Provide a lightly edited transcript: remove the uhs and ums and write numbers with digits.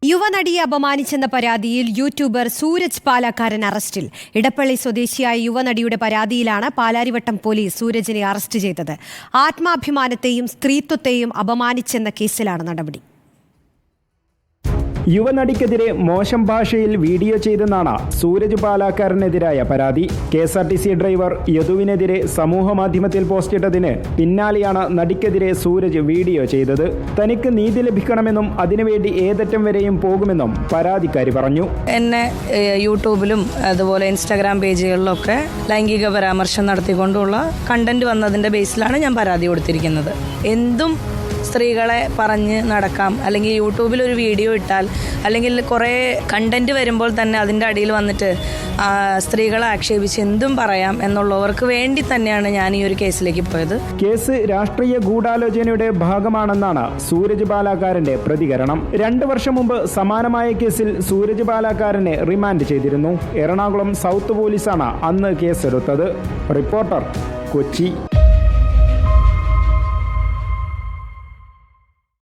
യുവനടിയെ അപമാനിച്ചെന്ന പരാതിയിൽ യൂട്യൂബർ സൂരജ് പാലക്കാരൻ അറസ്റ്റിൽ. ഇടപ്പള്ളി സ്വദേശിയായ യുവനടിയുടെ പരാതിയിലാണ് പാലാരിവട്ടം പോലീസ് സൂരജിനെ അറസ്റ്റ് ചെയ്തത്. ആത്മാഭിമാനത്തെയും സ്ത്രീത്വത്തെയും അപമാനിച്ചെന്ന കേസിലാണ് നടപടി. യുവനടിക്കെതിരെ മോശം ഭാഷയിൽ വീഡിയോ ചെയ്തെന്നാണ് സൂരജ് പാലക്കാരനെതിരായ പരാതി. KSRTC ഡ്രൈവർ യദുവിനെതിരെ സമൂഹമാധ്യമത്തിൽ പോസ്റ്റിട്ടതിന് പിന്നാലെയാണ് നടിക്കെതിരെ സൂരജ് വീഡിയോ ചെയ്തത്. തനിക്ക് നീതി ലഭിക്കണമെന്നും അതിനുവേണ്ടി ഏതറ്റം വരെയും പോകുമെന്നും പരാതിക്കാരി പറഞ്ഞു. എന്നെ യൂട്യൂബിലും അതുപോലെ ഇൻസ്റ്റാഗ്രാം പേജുകളിലൊക്കെ ലൈംഗിക പരാമർശം നടത്തിക്കൊണ്ടുള്ള കണ്ടന്റ് വന്നതിൻ്റെ ബേസിലാണ് ഞാൻ പരാതി കൊടുത്തിരിക്കുന്നത്. എന്തും സ്ത്രീകളെ പറഞ്ഞ് നടക്കാം, അല്ലെങ്കിൽ യൂട്യൂബിൽ ഒരു വീഡിയോ ഇട്ടാൽ അല്ലെങ്കിൽ കുറേ കണ്ടന്റ് വരുമ്പോൾ തന്നെ അതിൻ്റെ അടിയിൽ വന്നിട്ട് സ്ത്രീകളെ ആക്ഷേപിച്ച് എന്തും പറയാം എന്നുള്ളവർക്ക് വേണ്ടി തന്നെയാണ് ഞാൻ ഈ ഒരു കേസിലേക്ക് പോയത്. കേസ് രാഷ്ട്രീയ ഗൂഢാലോചനയുടെ ഭാഗമാണെന്നാണ് സൂരജ് പാലക്കാരന്റെ പ്രതികരണം. 2 വർഷം മുമ്പ് സമാനമായ കേസിൽ സൂരജ് പാലക്കാരനെ റിമാൻഡ് ചെയ്തിരുന്നു. എറണാകുളം സൗത്ത് പോലീസാണ് അന്ന് കേസെടുത്തത്. റിപ്പോർട്ടർ, കൊച്ചി.